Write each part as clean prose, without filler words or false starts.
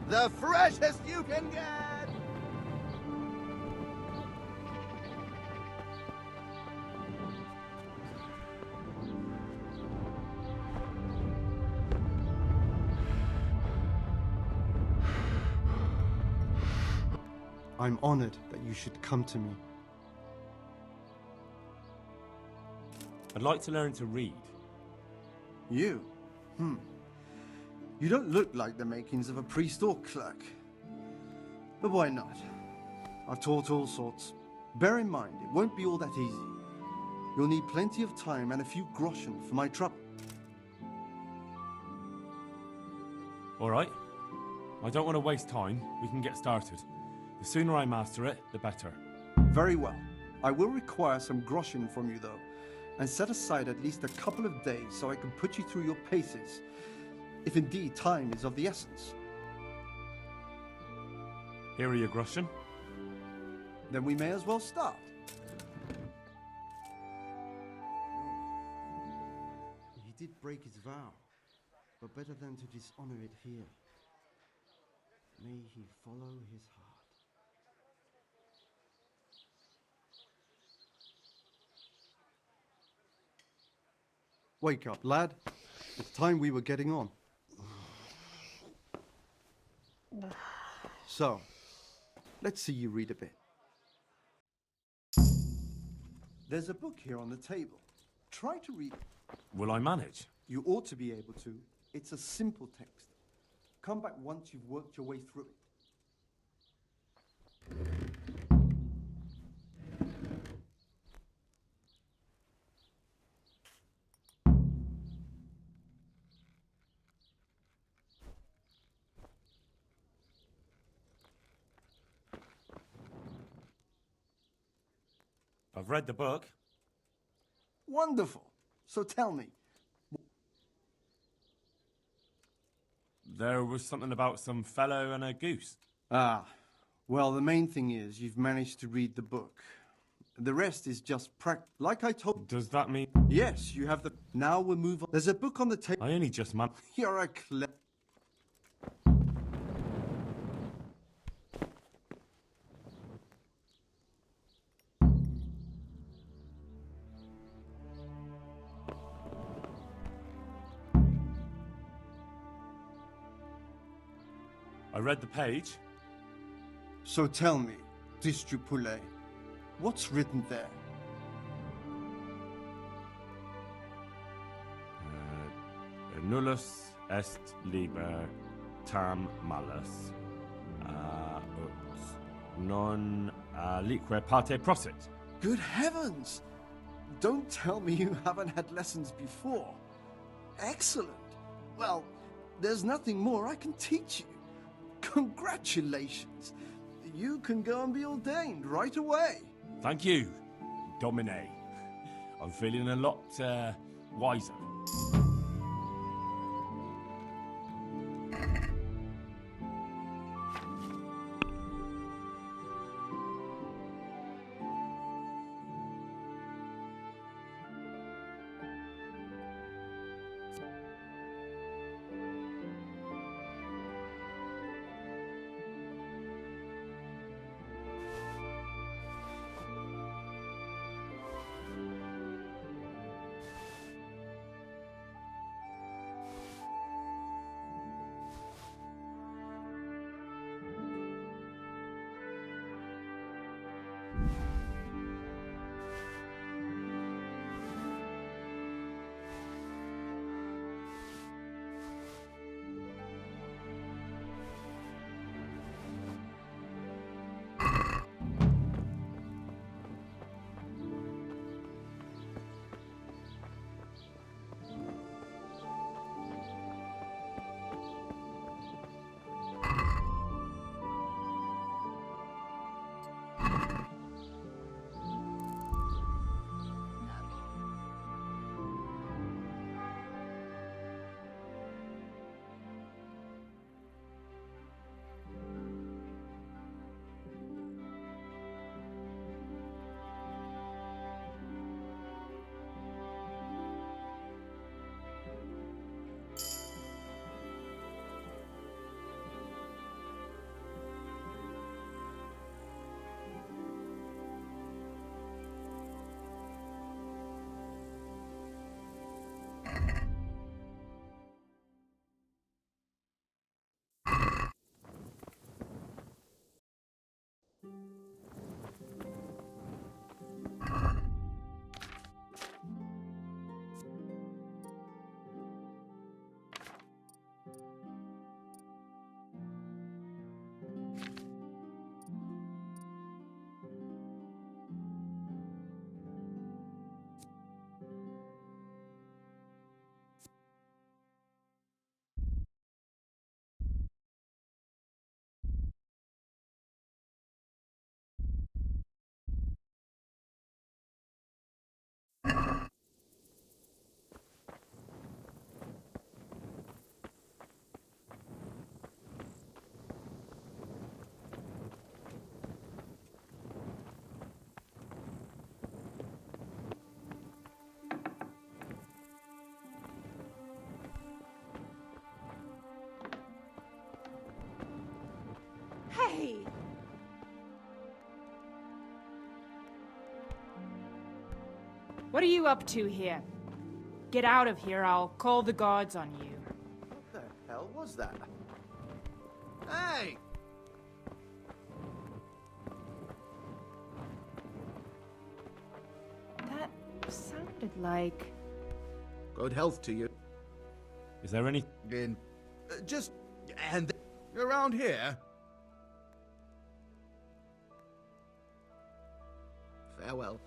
The freshest you can get! I'm honored that you should come to me. I'd like to learn to read. You? You don't look like the makings of a priest or clerk. But why not? I've taught all sorts. Bear in mind, it won't be all that easy. You'll need plenty of time and a few groschen for my trouble. All right. I don't want to waste time. We can get started. The sooner I master it, the better. Very well. I will require some groschen from you, though, and set aside at least a couple of days so I can put you through your paces, if indeed time is of the essence. Here are your groschen. Then we may as well start. He did break his vow, but better than to dishonor it here. May he follow his heart. Wake up, lad. It's time we were getting on. So, let's see you read a bit. There's a book here on the table. Try to read it. Will I manage? You ought to be able to. It's a simple text. Come back once you've worked your way through it. I've read the book. Wonderful. So tell me. There was something about some fellow and a goose. Ah, well, the main thing is you've managed to read the book. The rest is just like I told. Does that mean... Yes, you have the... Now we'll move on. There's a book on the table. I only just You're a clever... I read the page. So tell me, Distrupule, what's written there? Nullus est liber tam malus, ut non alique parte prosit. Good heavens! Don't tell me you haven't had lessons before. Excellent. Well, there's nothing more I can teach you. Congratulations. You can go and be ordained right away. Thank you, Domine. I'm feeling a lot wiser. Hey! What are you up to here? Get out of here, I'll call the guards on you. What the hell was that? Hey! That sounded like... Good health to you. Is there any... Just... and... around here? Farewell.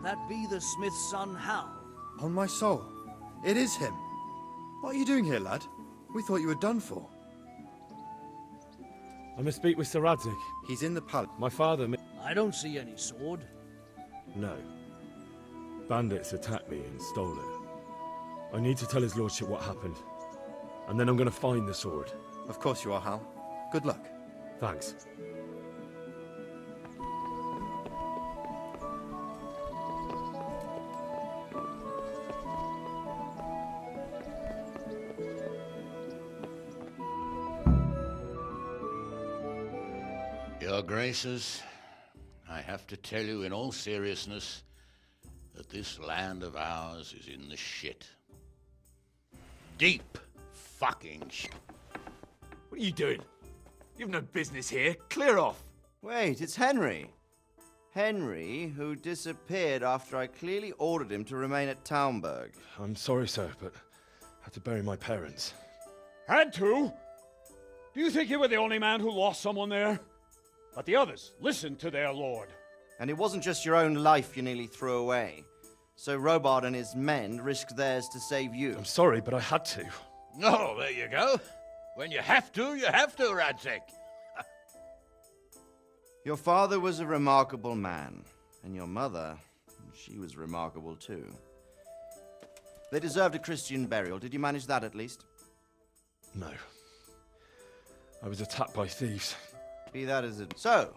That be the smith's son, Hal? On my soul, it is him. What are you doing here, lad? We thought you were done for. I must speak with Sir Radzig. He's in the palace. My father... I don't see any sword. No. Bandits attacked me and stole it. I need to tell his lordship what happened. And then I'm going to find the sword. Of course you are, Hal. Good luck. Thanks. Your Graces, I have to tell you in all seriousness that this land of ours is in the shit. deep fucking shit. What are you doing? You've no business here. Clear off. Wait, it's Henry. Henry, who disappeared after I clearly ordered him to remain at Townburg. I'm sorry, sir, but I had to bury my parents. Had to? Do you think you were the only man who lost someone there? But the others listened to their lord. And it wasn't just your own life you nearly threw away. So Robard and his men risked theirs to save you. I'm sorry, but I had to. Oh, there you go. When you have to, Radzig. Your father was a remarkable man, and your mother, she was remarkable too. They deserved a Christian burial. Did you manage that at least? No. I was attacked by thieves. Be that as it... So,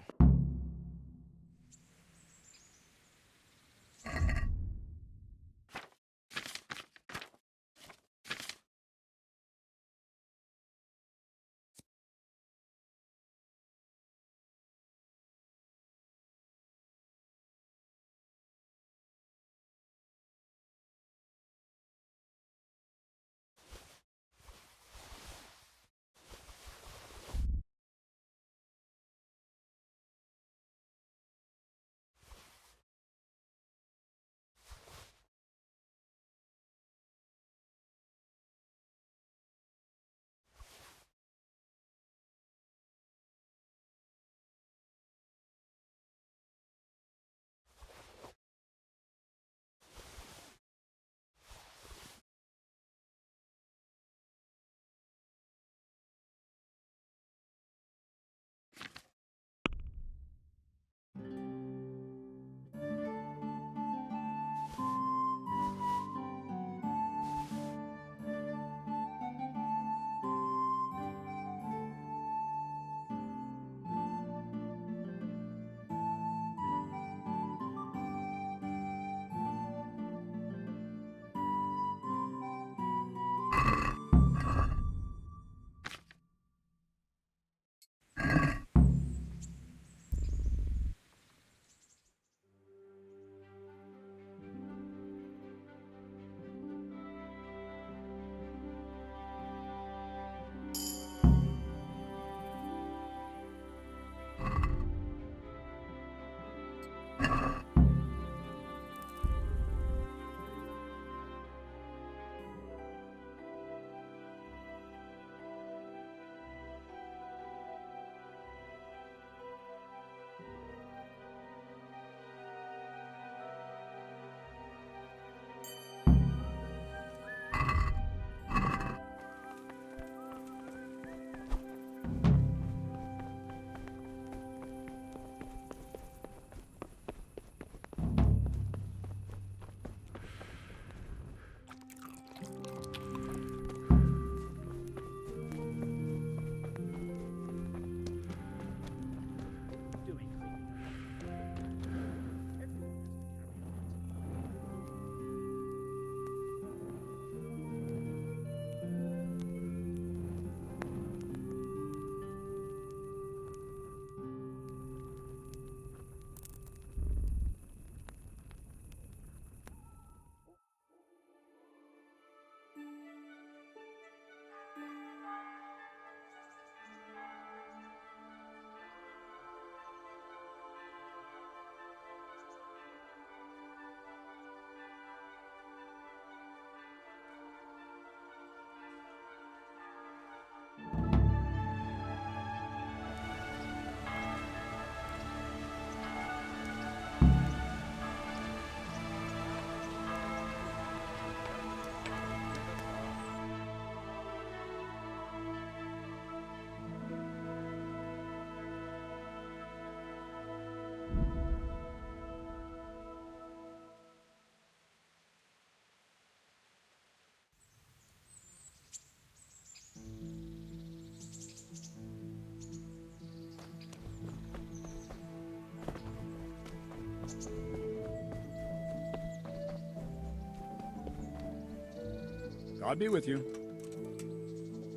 God be with you.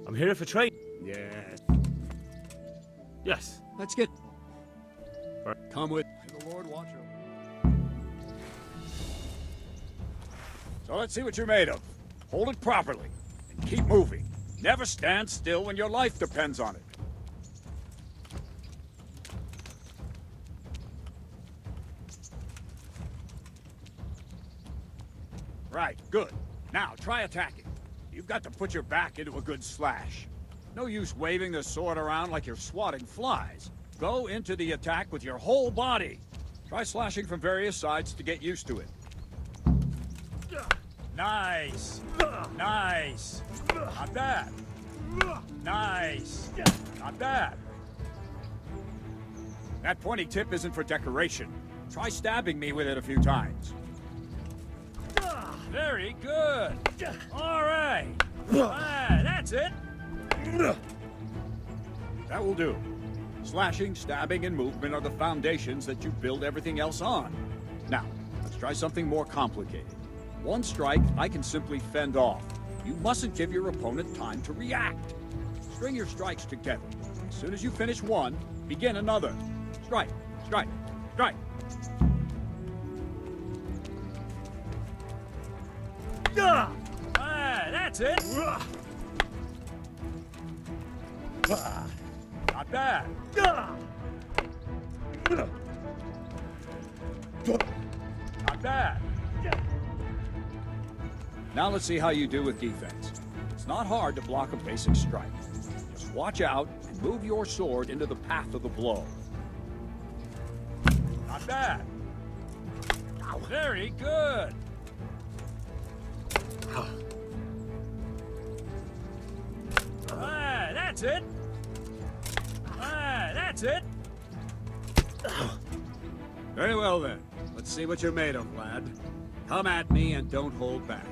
I'm here for trade. Yes. Yes. Let's get... Right. Come with... May the Lord watch over. So let's see what you're made of. Hold it properly, and keep moving. Never stand still when your life depends on it. Right, good. Now, try attacking. You've got to put your back into a good slash. No use waving the sword around like you're swatting flies. Go into the attack with your whole body. Try slashing from various sides to get used to it. Nice. Nice. Not bad. Nice. Not bad. That pointy tip isn't for decoration. Try stabbing me with it a few times. Very good. All right. That's it. That will do. Slashing, stabbing, and movement are the foundations that you build everything else on. Now, let's try something more complicated. One strike, I can simply fend off. You mustn't give your opponent time to react. String your strikes together. As soon as you finish one, begin another. Strike, strike, strike. That's it. Not bad. Not bad. Now let's see how you do with defense. It's not hard to block a basic strike. Just watch out and move your sword into the path of the blow. Not bad. Very good. That's it. That's it. Very well then. Let's see what you're made of, lad. Come at me and don't hold back.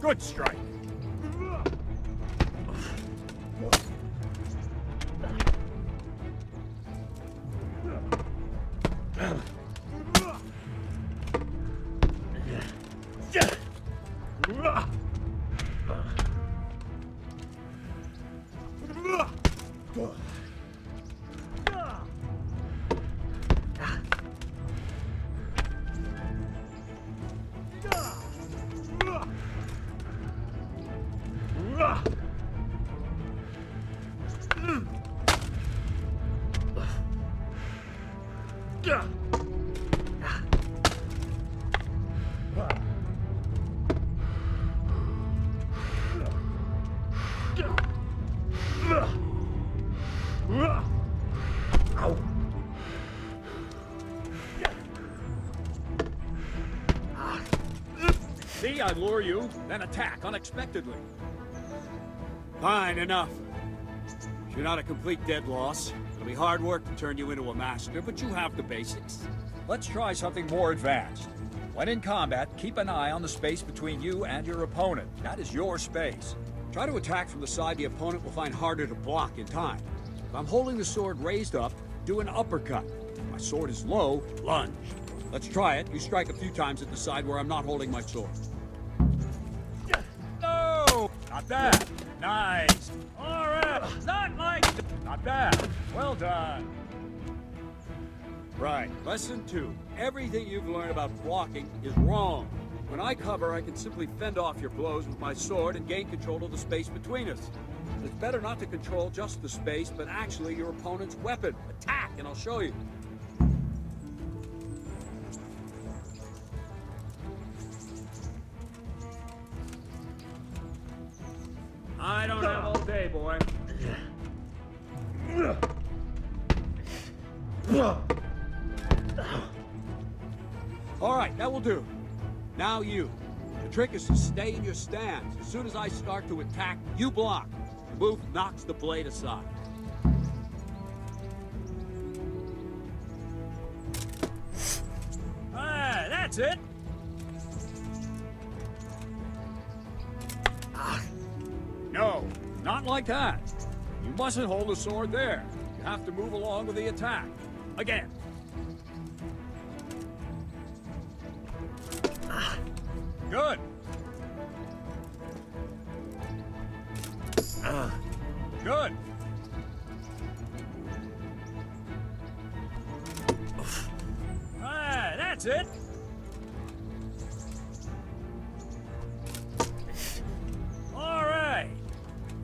Good strike. See, I lure you, then attack unexpectedly. Fine, enough. You're not a complete dead loss. It'll be hard work to turn you into a master, but you have the basics. Let's try something more advanced. When in combat, keep an eye on the space between you and your opponent. That is your space. Try to attack from the side the opponent will find harder to block in time. If I'm holding the sword raised up, do an uppercut. If my sword is low, lunge. Let's try it. You strike a few times at the side where I'm not holding my sword. No! Not bad. Nice. All right. Not like... Not bad. Well done. Right. Lesson 2. Everything you've learned about blocking is wrong. When I cover, I can simply fend off your blows with my sword and gain control of the space between us. It's better not to control just the space, but actually your opponent's weapon. Attack, and I'll show you. I don't have all day, boy. All right, that will do. Now you. The trick is to stay in your stance. As soon as I start to attack, you block. The move knocks the blade aside. That's it. No, not like that. You mustn't hold the sword there. You have to move along with the attack. Again. Good. Good. That's it.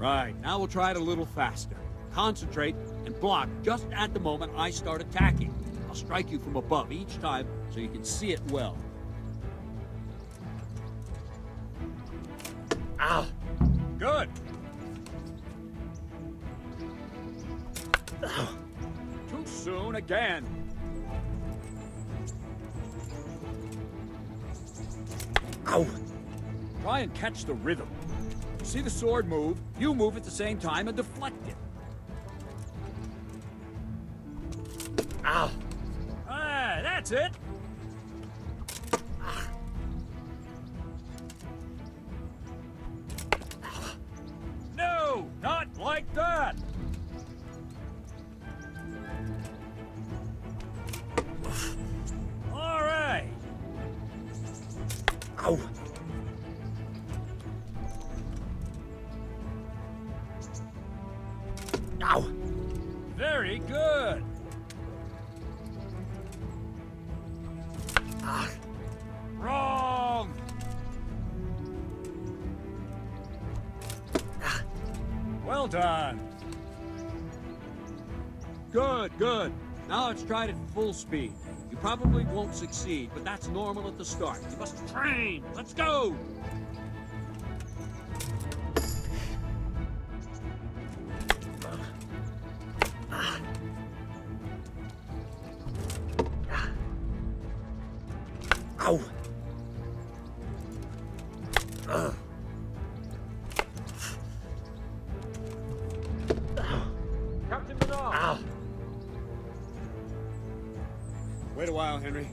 Right, now we'll try it a little faster. Concentrate and block just at the moment I start attacking. I'll strike you from above each time so you can see it well. Ow! Good. Too soon again. Ow! Try and catch the rhythm. See the sword move, you move at the same time and deflect it. Ow! Ah, that's it. No, not like that. All right. Ow! Ow! Very good. Ah! Wrong. Well done. Good, good. Now let's try it at full speed. You probably won't succeed, but that's normal at the start. You must train. Let's go. Ow! Captain Bernard. Ow! Wait a while, Henry.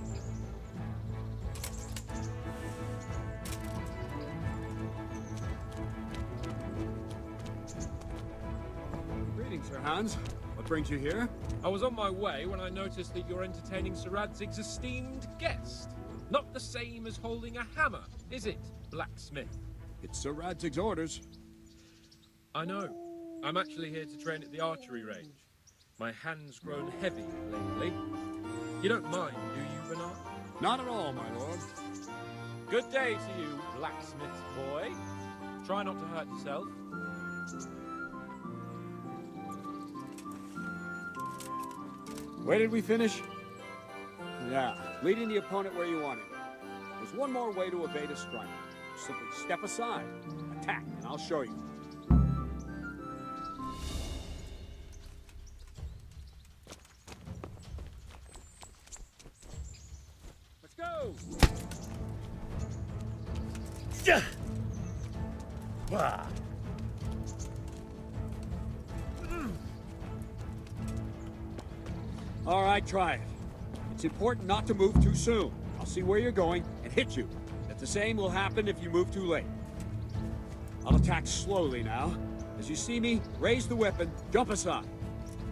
Greetings, Sir Hans. What brings you here? I was on my way when I noticed that you're entertaining Sir Radzig's esteemed guest. Not the same as holding a hammer, is it, blacksmith? It's Sir Radzig's orders. I know. I'm actually here to train at the archery range. My hand's grown heavy lately. You don't mind, do you, Bernard? Not at all, my lord. Good day to you, blacksmith boy. Try not to hurt yourself. Where did we finish? Yeah, leading the opponent where you want him. There's one more way to evade a strike. Simply step aside, attack, and I'll show you. Let's go! Yeah. Ah. All right, try it. It's important not to move too soon. I'll see where you're going and hit you. But the same will happen if you move too late. I'll attack slowly now. As you see me, raise the weapon, jump aside.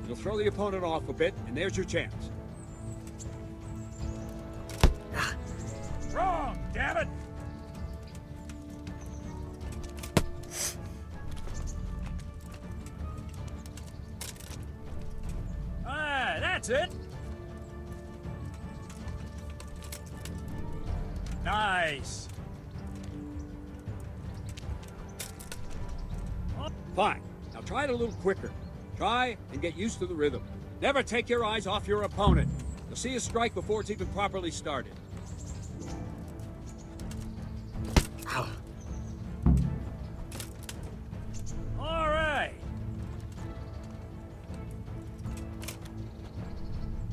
It'll throw the opponent off a bit, and there's your chance. Wrong, damn it! Ah, that's it! Nice! Fine. Now try it a little quicker. Try and get used to the rhythm. Never take your eyes off your opponent. You'll see a strike before it's even properly started. Ow. All right.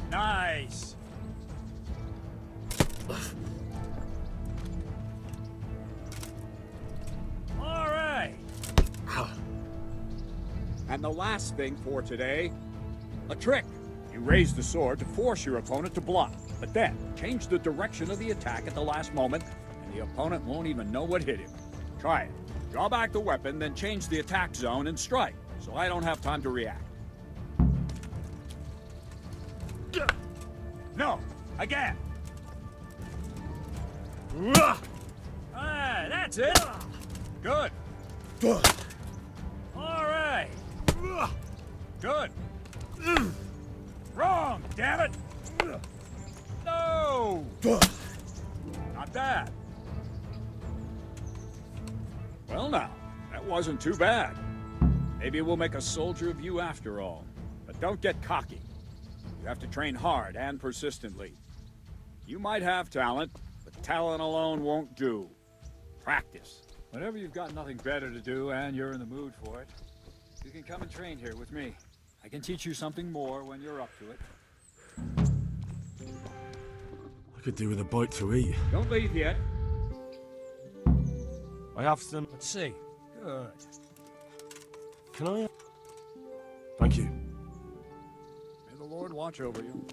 Nice. All right. Ow. And the last thing for today, a trick. You raise the sword to force your opponent to block, but then change the direction of the attack at the last moment, and the opponent won't even know what hit him. Try it. Draw back the weapon, then change the attack zone and strike, so I don't have time to react. No, again. Ah, that's it. Good. All right. Good. Wrong, damn it. No. Not bad. Well now, that wasn't too bad. Maybe we'll make a soldier of you after all. But don't get cocky. You have to train hard and persistently. You might have talent, but talent alone won't do. Practice. Whenever you've got nothing better to do and you're in the mood for it, you can come and train here with me. I can teach you something more when you're up to it. I could do with a bite to eat. Don't leave yet. I have some... Let's see. Good. Can I... Thank you. May the Lord watch over you.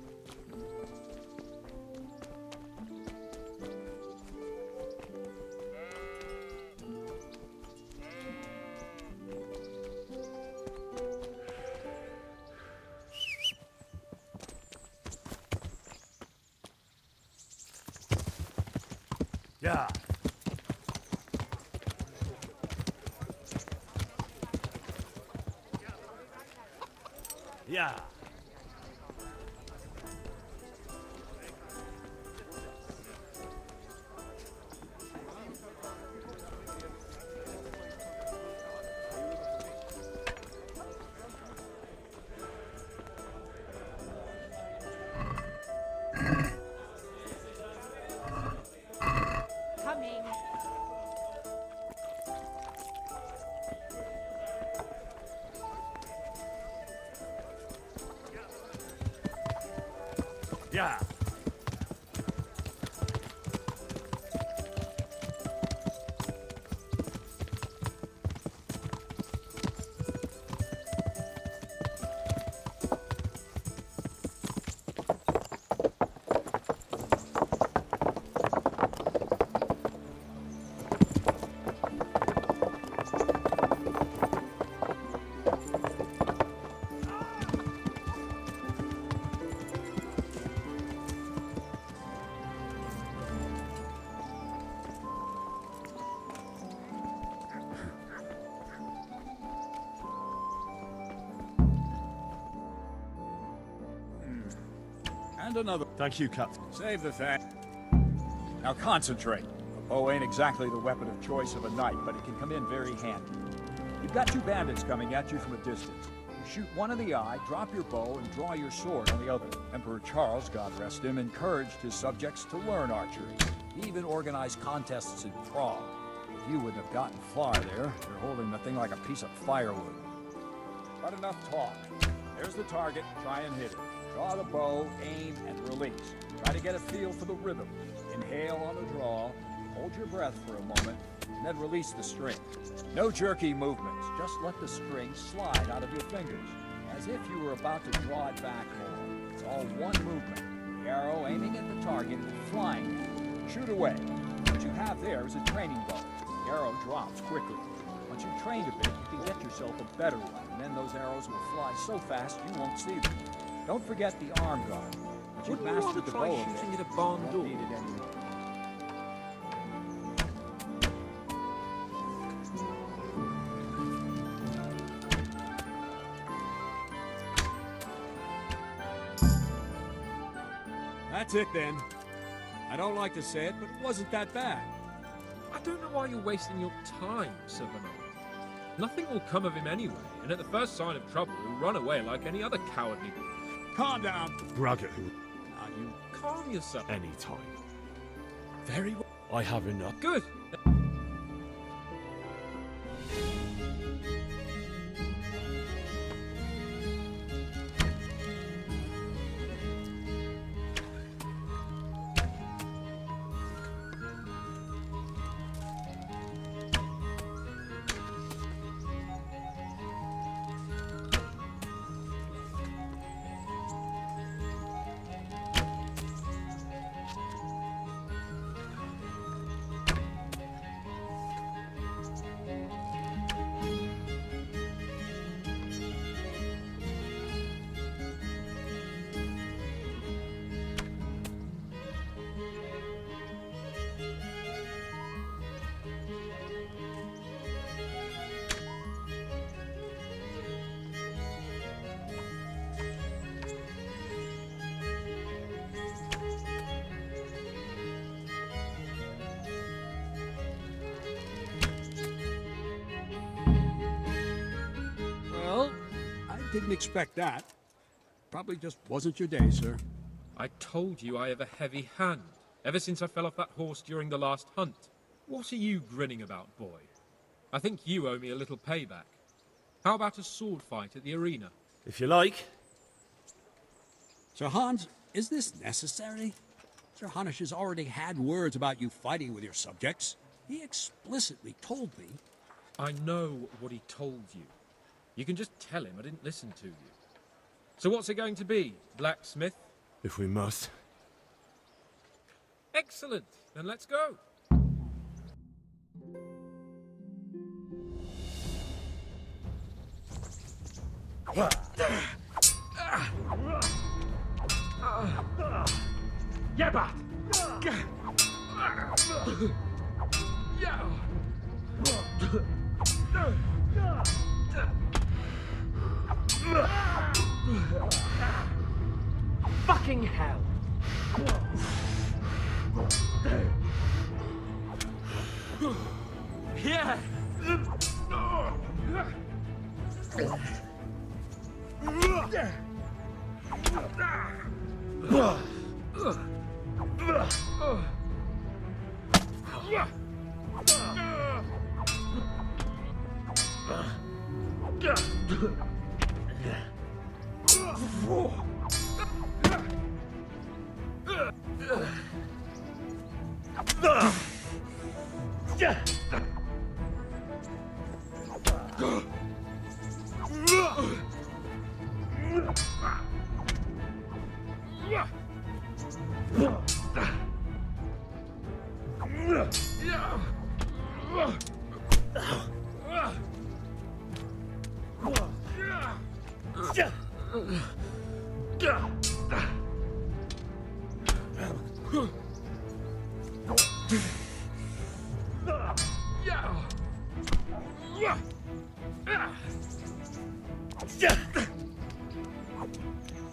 Yeah. Yeah. Coming. Yeah. And another. Thank you, Captain. Save the thing. Now concentrate. A bow ain't exactly the weapon of choice of a knight, but it can come in very handy. You've got two bandits coming at you from a distance. You shoot one in the eye, drop your bow, and draw your sword on the other. Emperor Charles, God rest him, encouraged his subjects to learn archery. He even organized contests in Prague. If you wouldn't have gotten far there, you're holding the thing like a piece of firewood. But enough talk. There's the target. Try and hit it. Draw the bow, aim, and release. Try to get a feel for the rhythm. Inhale on the draw, hold your breath for a moment, and then release the string. No jerky movements, just let the string slide out of your fingers, as if you were about to draw it back more. It's all one movement. The arrow aiming at the target and flying at it. Shoot away. What you have there is a training bow. The arrow drops quickly. Once you've trained a bit, you can get yourself a better one, and then those arrows will fly so fast you won't see them. Don't forget the arm guard. Once you've mastered the bow, shooting at a barn door? Need it anymore. That's it then. I don't like to say it, but it wasn't that bad. I don't know why you're wasting your time, Sir Bernard. Nothing will come of him anyway, and at the first sign of trouble, he'll run away like any other cowardly. Calm down. Braggart. Now you calm yourself. Any time. Very well. I have enough. Good. didn't expect that. Probably just wasn't your day, sir. I told you I have a heavy hand, ever since I fell off that horse during the last hunt. What are you grinning about, boy? I think you owe me a little payback. How about a sword fight at the arena? If you like. Sir Hans, is this necessary? Sir Hanush has already had words about you fighting with your subjects. He explicitly told me. I know what he told you. You can just tell him I didn't listen to you. So what's it going to be, blacksmith? If we must. Excellent. Then let's go. Yabba! Fucking hell! Yeah!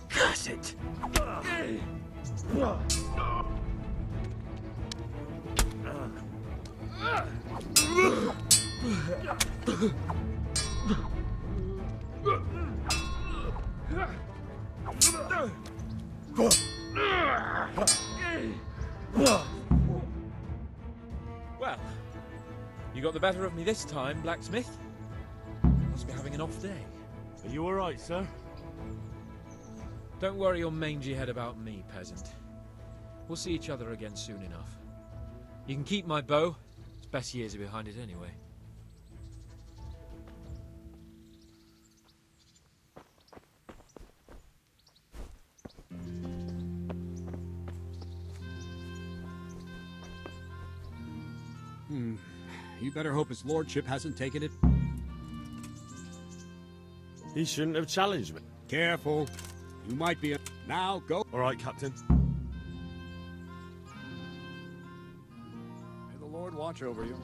Curse it! Well, you got the better of me this time, blacksmith. Must be having an off day. Are you alright, sir? Don't worry your mangy head about me, peasant. We'll see each other again soon enough. You can keep my bow. Its best years are behind it anyway. You better hope his lordship hasn't taken it. He shouldn't have challenged me. Careful. You might be... Now, go. Alright, Captain. May the Lord watch over you.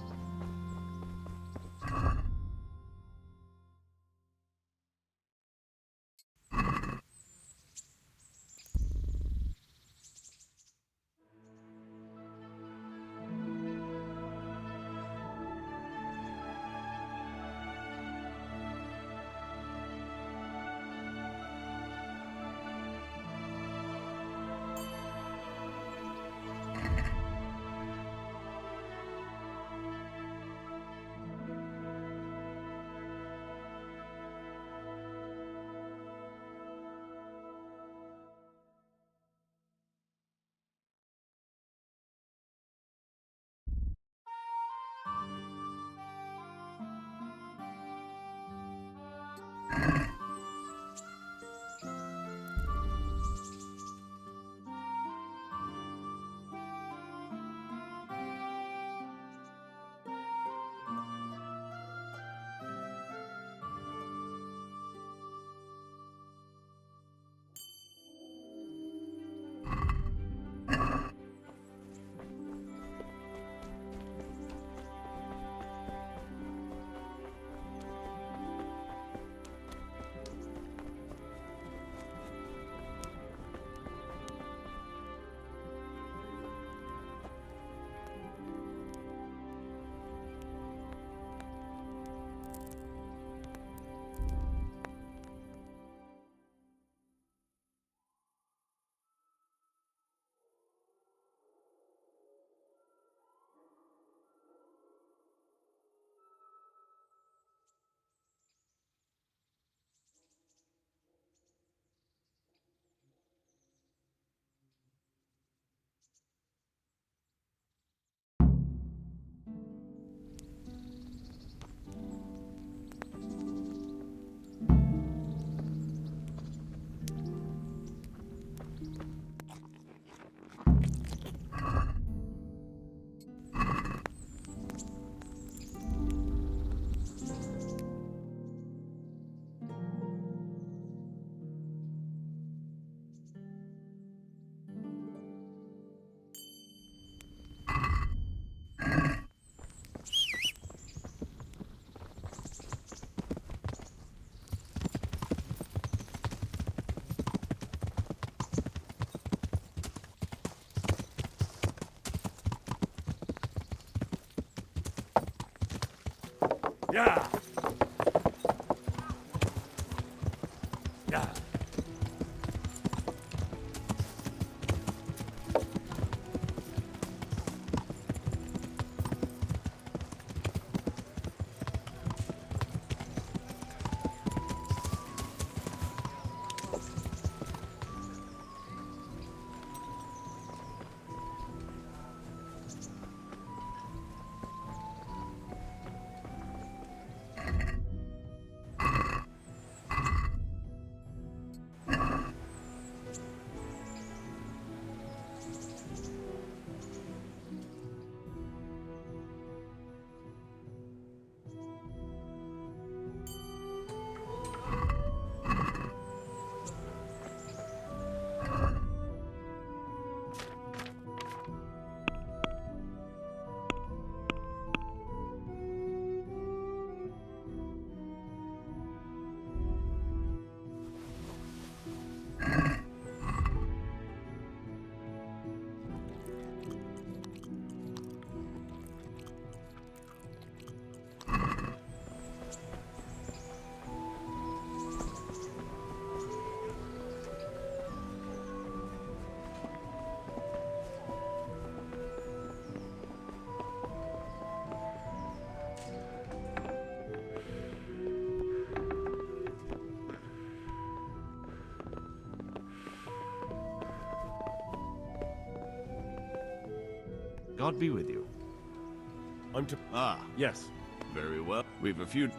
Yeah. Yeah. God be with you. I'm to... Ah, Yes. very well. We've a few...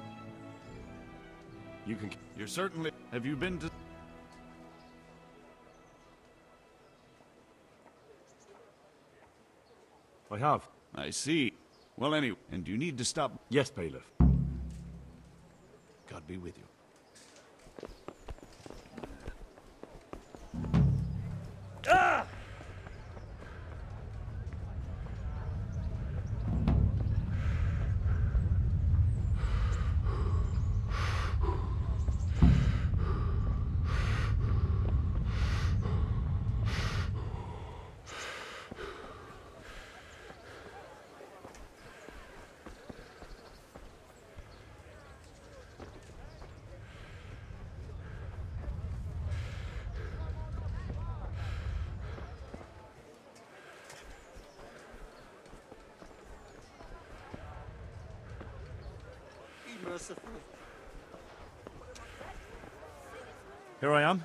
You can... You're certainly... Have you been to... I have. I see. Well, anyway, and you need to stop... Yes, bailiff. God be with you. Ah! Here I am.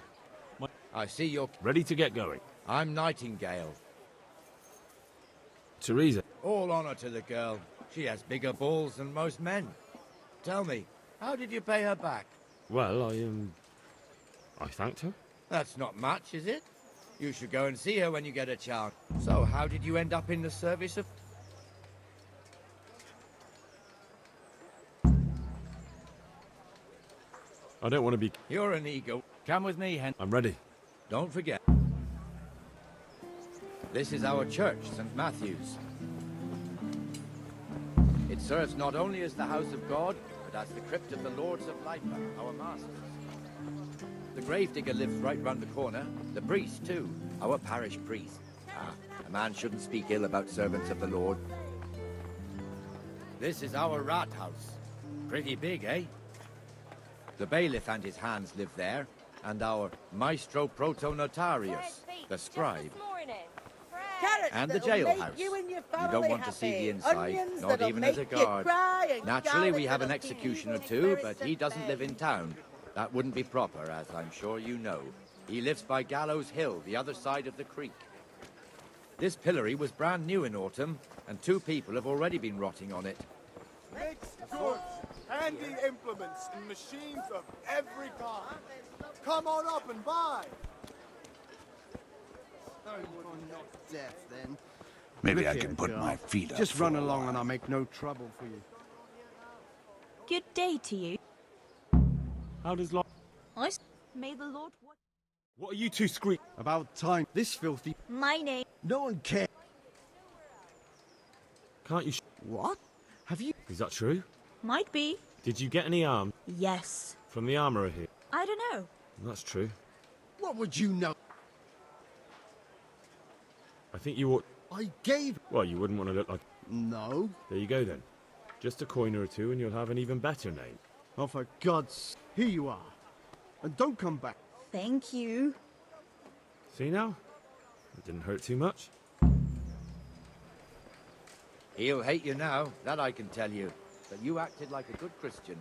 I see you're... Ready to get going. I'm Nightingale. Teresa. All honor to the girl. She has bigger balls than most men. Tell me, how did you pay her back? Well, I thanked her. That's not much, is it? You should go and see her when you get a chance. So, how did you end up in the service of... I don't want to be... You're an ego. Come with me, Hen. I'm ready. Don't forget. This is our church, St. Matthew's. It serves not only as the house of God, but as the crypt of the Lords of Lipa, our masters. The gravedigger lives right round the corner. The priest, too. Our parish priest. Ah, a man shouldn't speak ill about servants of the Lord. This is our rat house. Pretty big, eh? The bailiff and his hands live there, and our maestro proto-notarius, the scribe. And the jailhouse. You don't want to see the inside, not even as a guard. Naturally, we have an executioner too, but he doesn't live in town. That wouldn't be proper, as I'm sure you know. He lives by Gallows Hill, the other side of the creek. This pillory was brand new in autumn, and 2 people have already been rotting on it. Makes goods, handy implements, and machines of every kind. Come on up and buy. Not deaf, then. Maybe Look I here, can put girl. my feet up. Just for run a along while. and I'll make no trouble for you. Good day to you. How does Lord... May the Lord... What are you two screaming? About time. This filthy... My name... No one cares. Can't you... What? Have you... Is that true? Might be. Did you get any arms Yes. from the armourer here? I don't know. That's true. What would you know? I think you ought... I gave... Well, you wouldn't want to look like... No. There you go, then. Just a coin or two and you'll have an even better name. Oh, for God's... Here you are. And don't come back. Thank you. See now? It didn't hurt too much. He'll hate you now, that I can tell you. But you acted like a good Christian.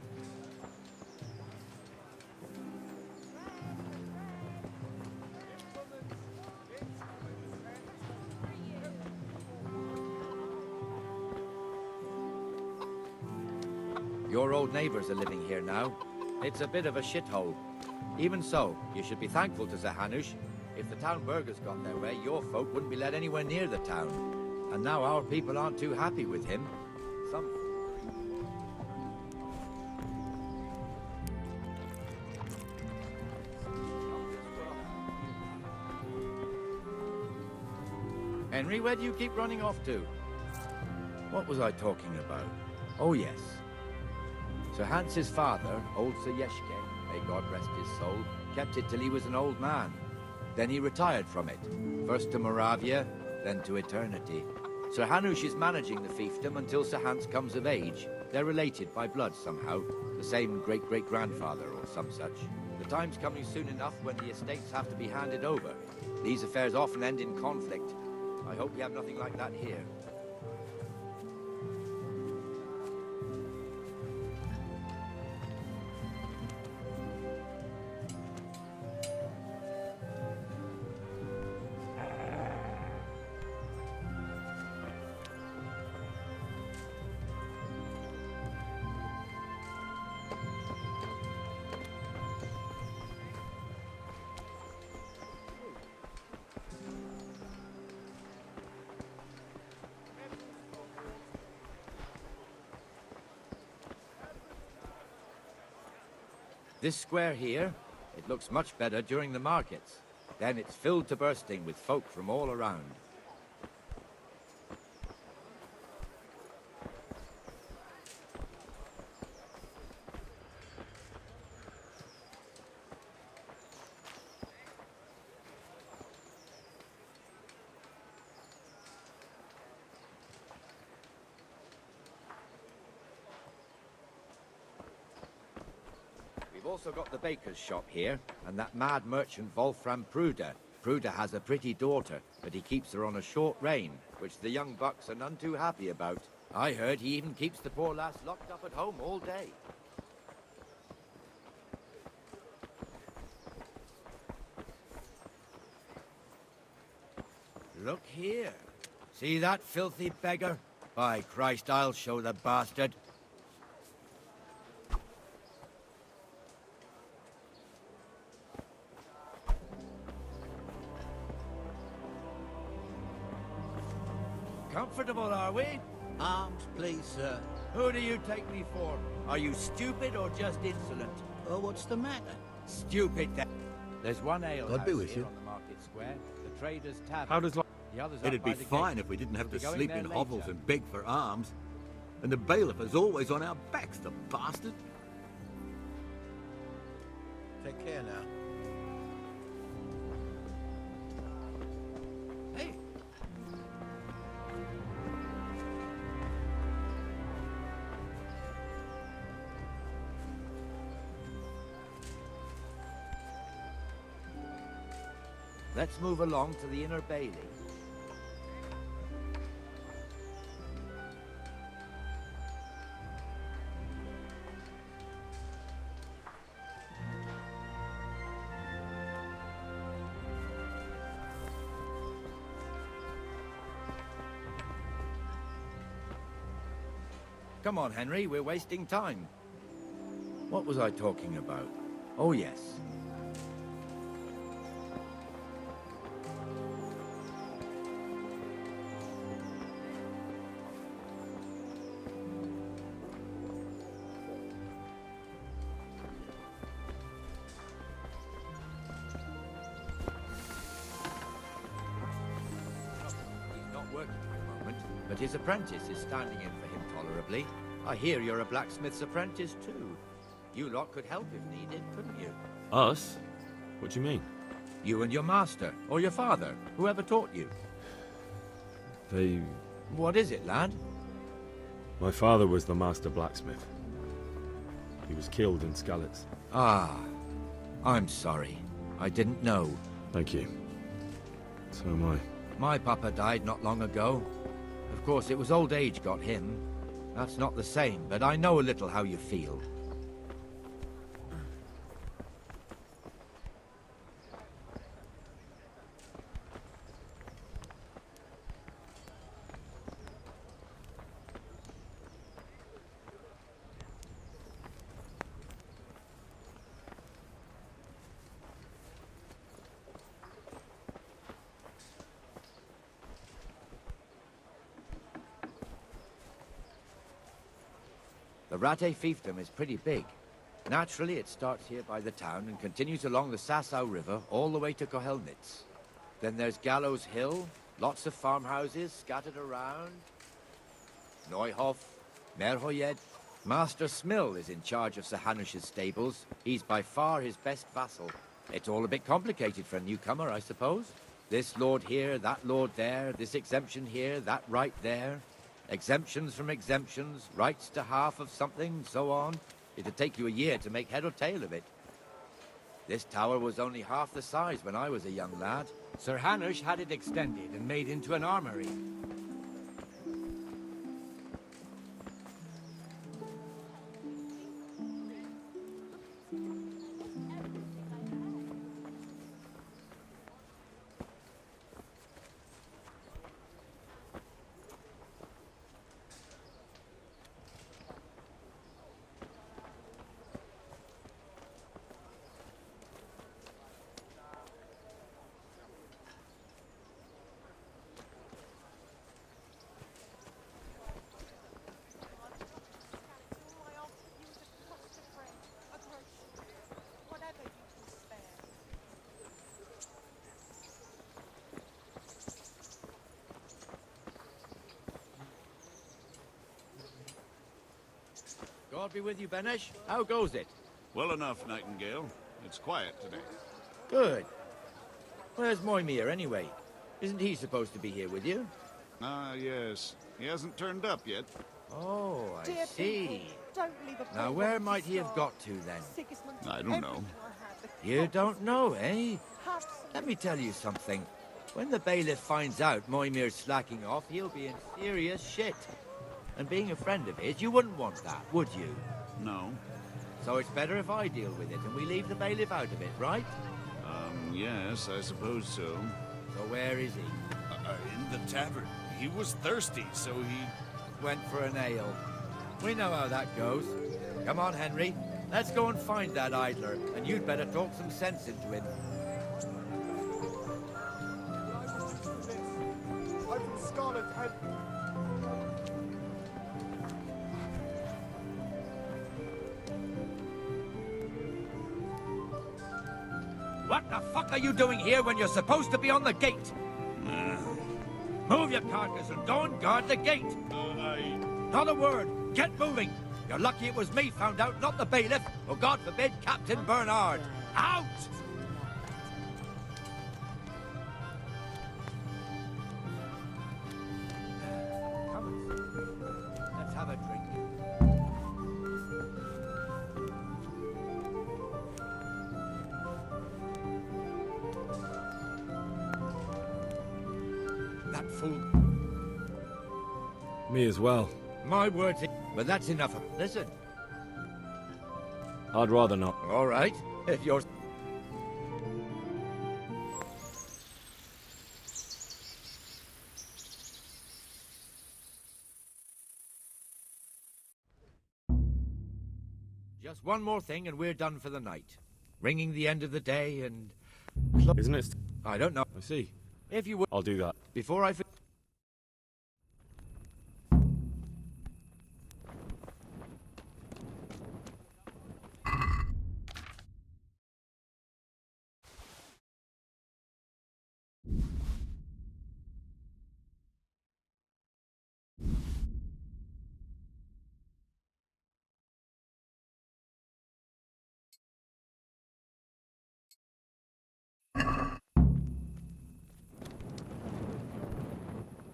Your old neighbors are living here now. It's a bit of a shithole. Even so, you should be thankful to Zahanush. If the town burghers got their way, your folk wouldn't be let anywhere near the town. And now our people aren't too happy with him. Some... Henry, where do you keep running off to? What was I talking about? Oh, yes. Sir Hans's father, old Sir Yeshke, may God rest his soul, kept it till he was an old man. Then he retired from it, first to Moravia, then to eternity. Sir Hanush is managing the fiefdom until Sir Hans comes of age. They're related by blood somehow, the same great-great-grandfather or some such. The time's coming soon enough when the estates have to be handed over. These affairs often end in conflict. I hope we have nothing like that here. This square here, it looks much better during the markets. Then it's filled to bursting with folk from all around. We've also got the baker's shop here, and that mad merchant Wolfram Pruder. Pruder has a pretty daughter, but he keeps her on a short rein, which the young bucks are none too happy about. I heard he even keeps the poor lass locked up at home all day. Look here. See that filthy beggar? By Christ, I'll show the bastard. Comfortable, are we? Arms, please, sir. Who do you take me for? Are you stupid or just insolent? Oh, what's the matter? Stupid, then. There's one ale God house be with here you. on the market square, the Trader's Tavern. How does life... The others up It'd by be the fine gate. if we didn't have to We'll be going sleep there in hovels later. and beg for alms. And the bailiff is always on our backs, the bastard. Take care now. Hey. Let's move along to the Inner Bailey. Come on, Henry, we're wasting time. What was I talking about? Oh, yes. He's not working at the moment, but his apprentice is standing in for him tolerably. I hear you're a blacksmith's apprentice, too. You lot could help if needed, couldn't you? Us? What do you mean? You and your master, or your father, whoever taught you. They... What is it, lad? My father was the master blacksmith. He was killed in Skalitz. Ah, I'm sorry. I didn't know. Thank you. So am I. My papa died not long ago. Of course, it was old age got him. That's not the same, but I know a little how you feel. The Rate fiefdom is pretty big. Naturally, it starts here by the town and continues along the Sasau River all the way to Kohelnitz. Then there's Gallows Hill, lots of farmhouses scattered around. Neuhof, Merhoyed. Master Smill is in charge of Sir Hanush's stables. He's by far his best vassal. It's all a bit complicated for a newcomer, I suppose. This lord here, that lord there, this exemption here, that right there. Exemptions from exemptions, rights to half of something, so on. It'd take you a year to make head or tail of it. This tower was only half the size when I was a young lad. Sir Hanush had it extended and made into an armory. God be with you, Benesh. How goes it? Well enough, Nightingale. It's quiet today. Good. Where's Moimir, anyway? Isn't he supposed to be here with you? Ah, yes. He hasn't turned up yet. Oh, I Dear see. people, don't leave a Now, poor where woman might to he have starve. got to, then? Sigismund, I don't know. everything I had, the You don't know, eh? Have Let me tell you something. When the bailiff finds out Moimir's slacking off, he'll be in serious shit. And being a friend of his, you wouldn't want that, would you? No. So it's better if I deal with it and we leave the bailiff out of it, right? Yes, I suppose so. So where is he? In the tavern. He was thirsty, so he... Went for an ale. We know how that goes. Come on, Henry. Let's go and find that idler, and you'd better talk some sense into him. I'm from Scarlet and... What the fuck are you doing here when you're supposed to be on the gate? Move your carcass and go and guard the gate. Not a word. Get moving. You're lucky it was me found out, not the bailiff, or God forbid, Captain Bernard. Out! Come on. Let's have a drink. That fool. Me as well. My words, but that's enough of it. Listen. I'd rather not. All right, if you're... Just one more thing and we're done for the night. Ringing the end of the day and... Isn't it? I don't know. I see. If you would... I'll do that. Before I...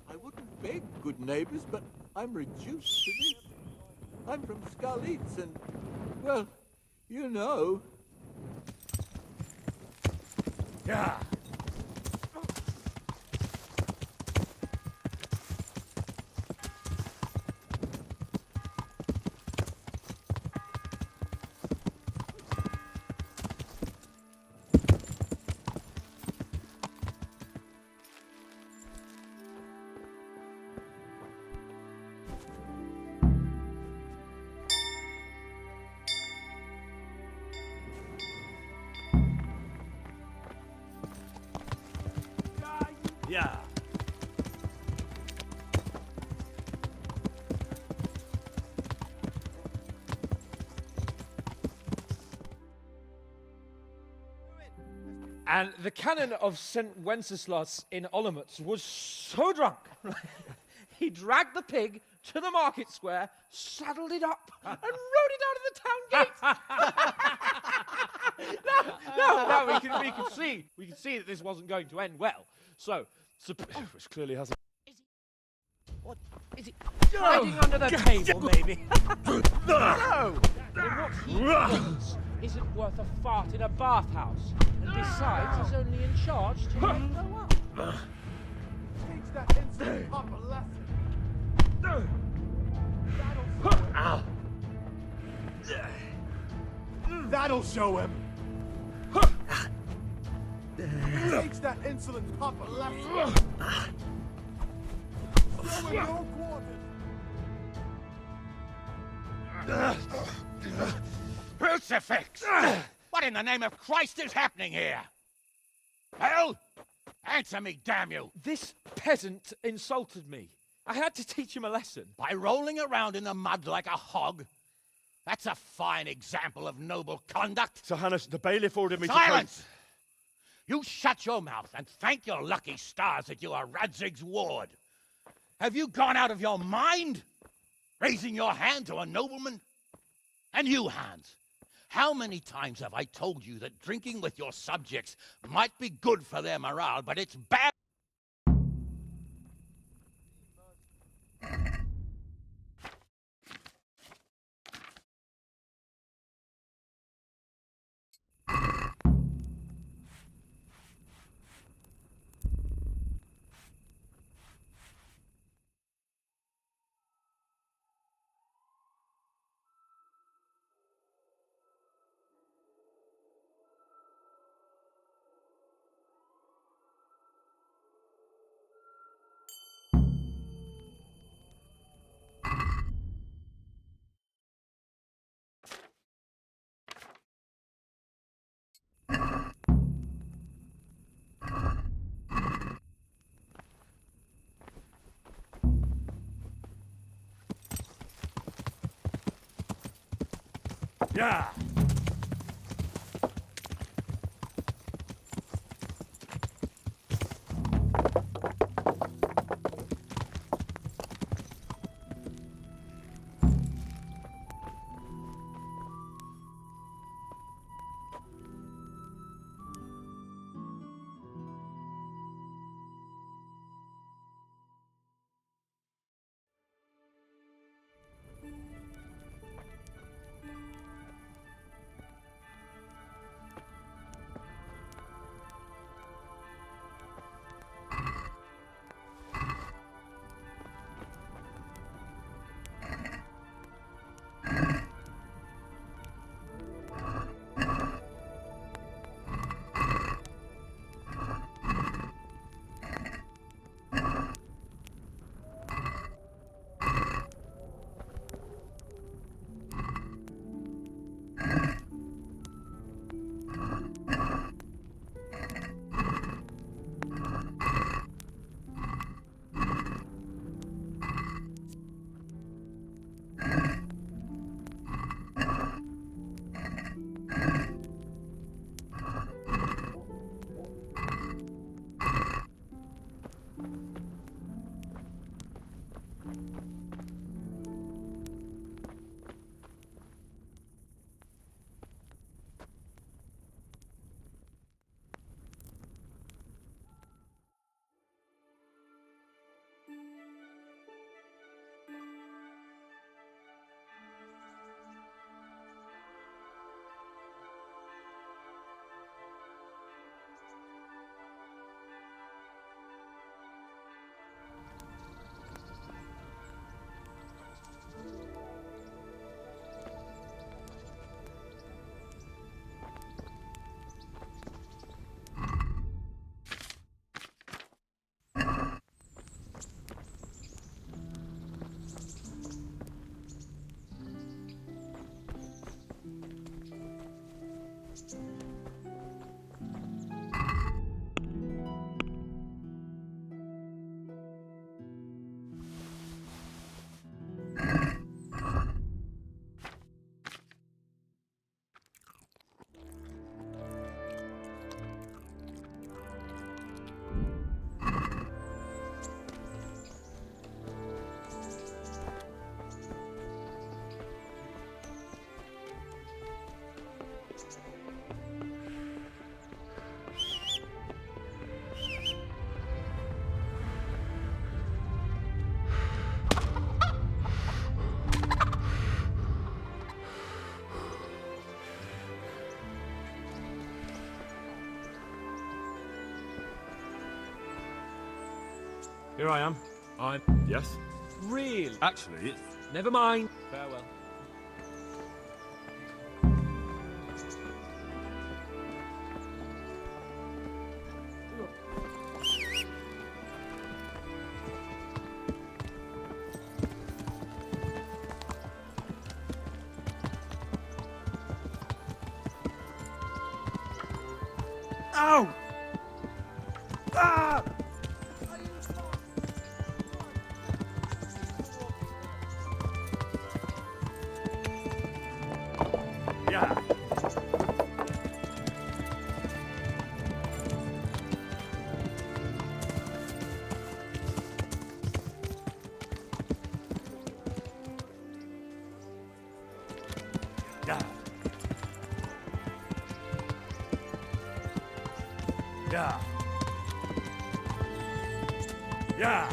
I wouldn't beg, good neighbors, but I'm reduced to this. I'm from Skalitz and, well, you know. Yeah. Yeah. And the canon of St. Wenceslas in Olomouc was so drunk, he dragged the pig to the market square, saddled it up, and rode it out of the town gate. no, we could see that this wasn't going to end well. So, which clearly hasn't. What is it? Hiding under the table, maybe? No! Then what he thinks isn't worth a fart in a bathhouse. And besides, he's only in charge till you grow up. Teach that instant pup a lesson. That'll show him. Teach that insolent pup a lesson. Show him your quarters. Crucifix! What in the name of Christ is happening here? Hell? Answer me, damn you! This peasant insulted me. I had to teach him a lesson. By rolling around in the mud like a hog? That's a fine example of noble conduct. Sir Hannes, the bailiff ordered me Silence! You shut your mouth and thank your lucky stars that you are Radzig's ward. Have you gone out of your mind? Raising your hand to a nobleman? And you, Hans, how many times have I told you that drinking with your subjects might be good for their morale, but it's bad? Yeah. Here I am. I'm... Yes? Really? Actually, it's... Never mind. Farewell. Ow! Ah! Yeah. Yeah. Yeah. Yeah.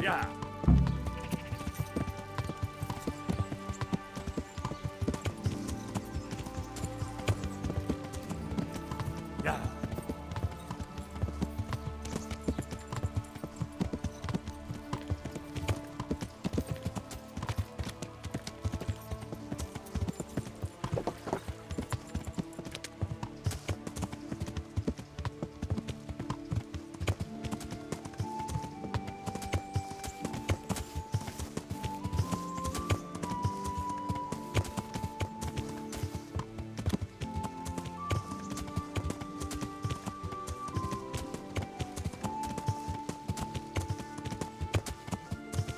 Yeah. Yeah.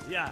Yeah.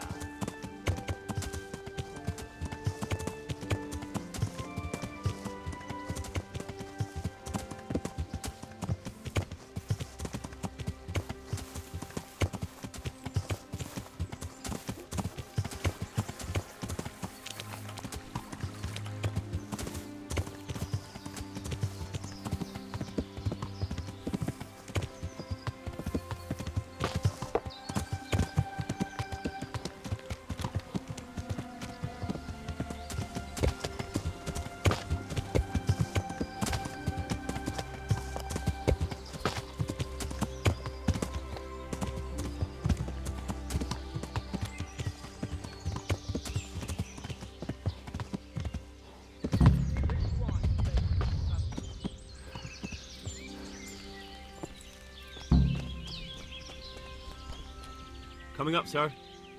Coming up, sir.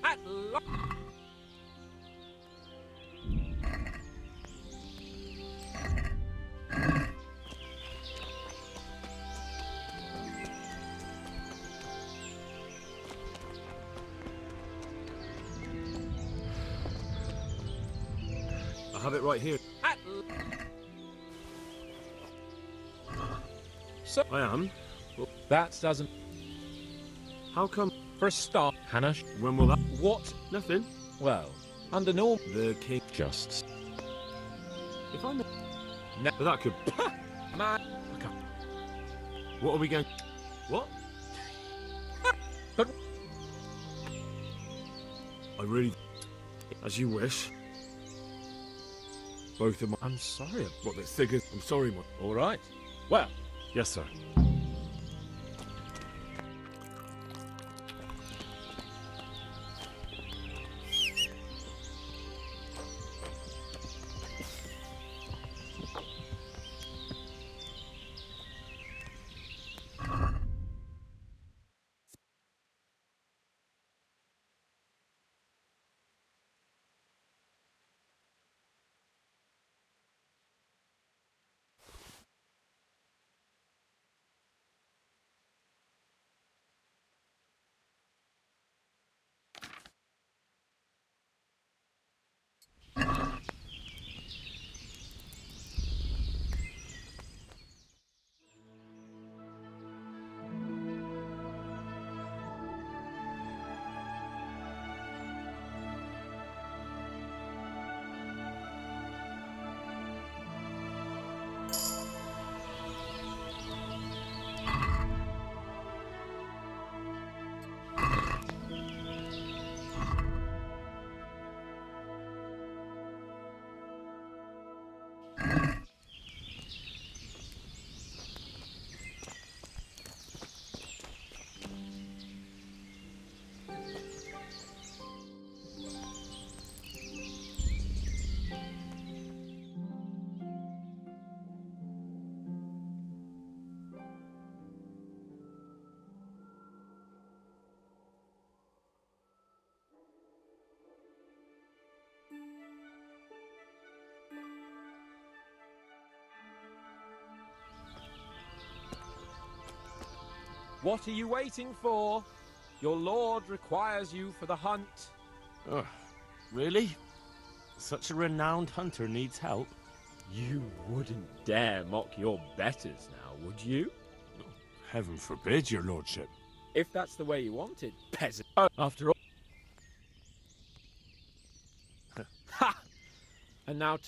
I have it right here. So I am. Well, that doesn't... How come? For a start, Hannah... When will that... What? Nothing. Well, under norm... The king... Just... If I'm... No. But that could... Man... What are we going... What? But... I really... As you wish. Both of my... I'm sorry. What, the figures... I'm sorry, my... All right. Well... Yes, sir. What are you waiting for? Your lord requires you for the hunt. Ugh, really? Such a renowned hunter needs help? You wouldn't dare mock your betters now, would you? Heaven forbid, your lordship. If that's the way you want it, peasant. After all... Ha! And now...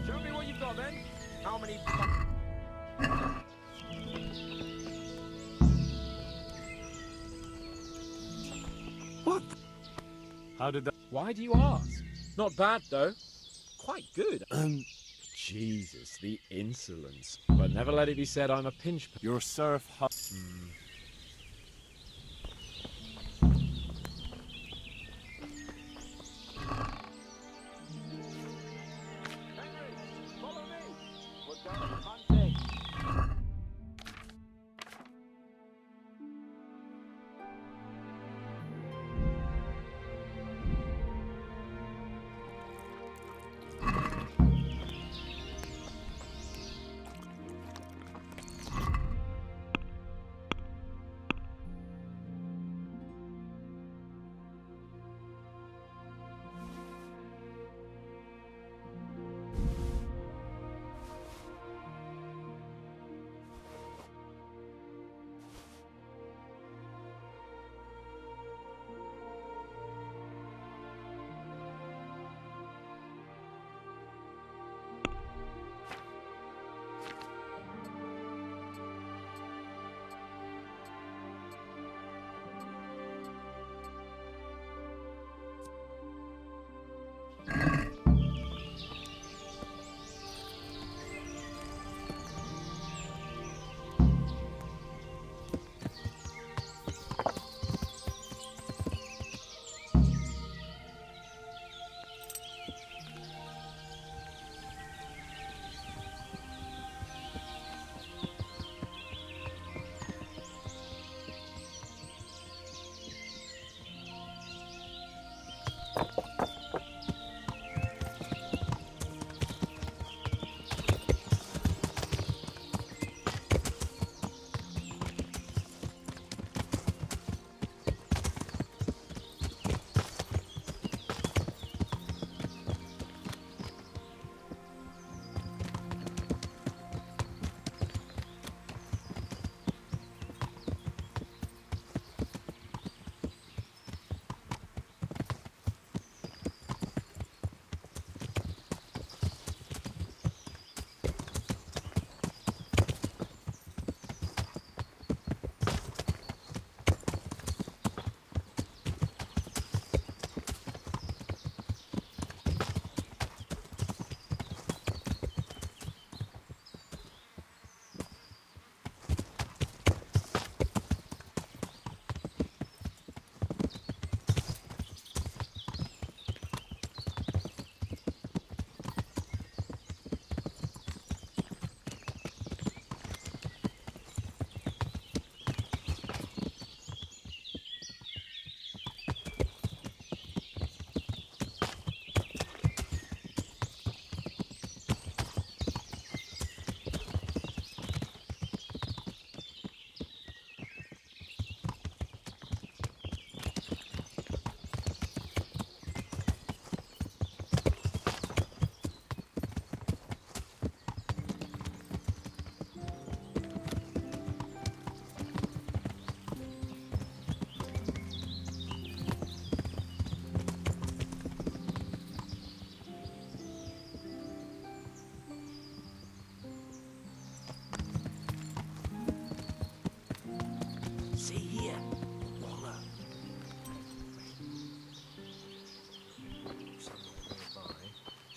Show me what you've got then. How many... What? How did that... Why do you ask? Not bad, though. Quite good. Jesus, the insolence. But never let it be said I'm a pinch... Your serf...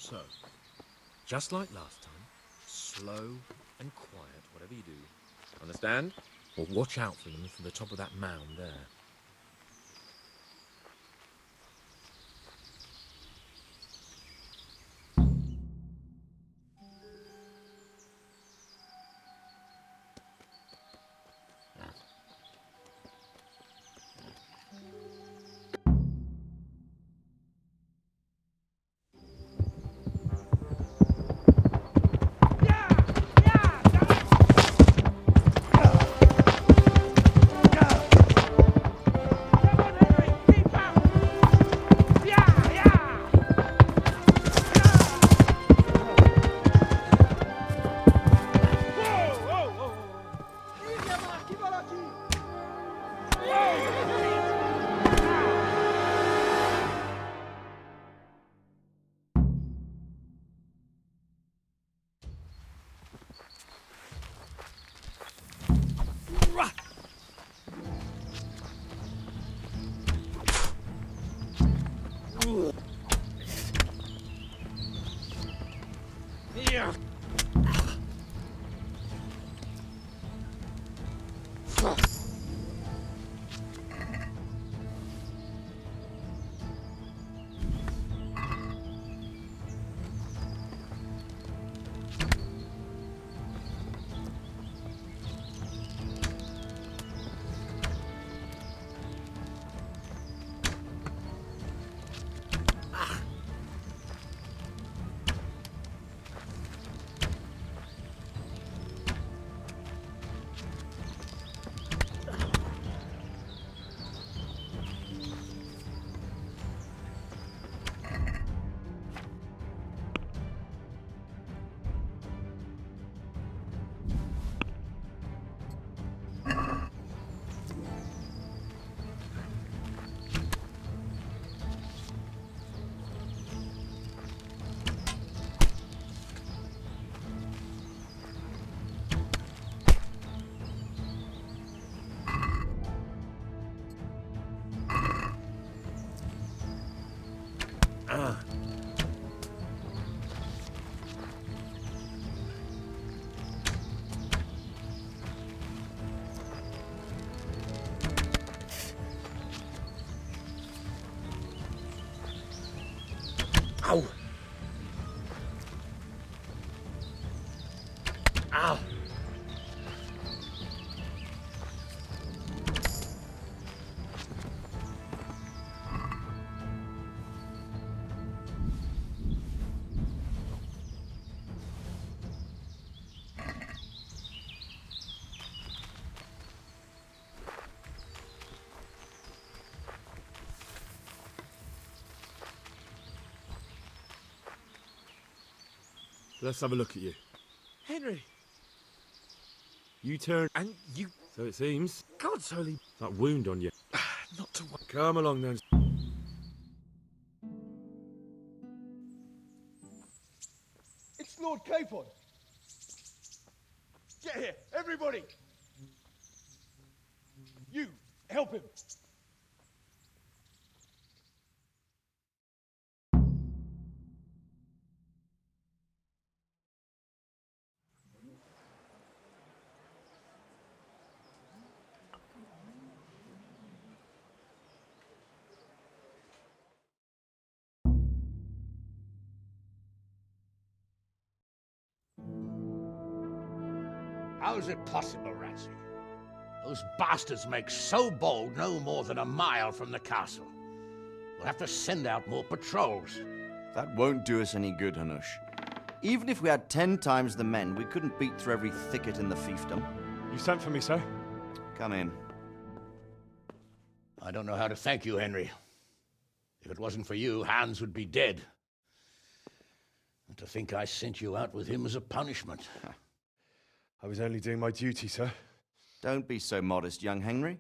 So, just like last time, slow and quiet, whatever you do. Understand? Or watch out for them from the top of that mound there. Here. Ow! Ow! Let's have a look at you. Henry! You turn... And you... So it seems. God's holy... That wound on you. Not to worry. Come along then. It's Lord Capon. Get here, everybody. You, help him. How's it possible, Ratsy? Those bastards make so bold no more than a mile from the castle. We'll have to send out more patrols. That won't do us any good, Hanush. Even if we had 10 times the men, we couldn't beat through every thicket in the fiefdom. You sent for me, sir? Come in. I don't know how to thank you, Henry. If it wasn't for you, Hans would be dead. And to think I sent you out with him as a punishment. I was only doing my duty, sir. Don't be so modest, young Henry.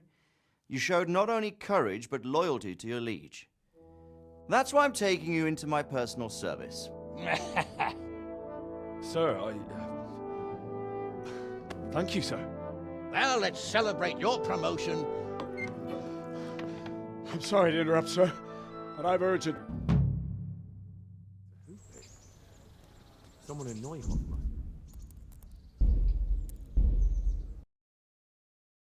You showed not only courage, but loyalty to your liege. That's why I'm taking you into my personal service. Sir, thank you, sir. Well, let's celebrate your promotion. I'm sorry to interrupt, sir, but I've urgent... Someone annoying Hoffman.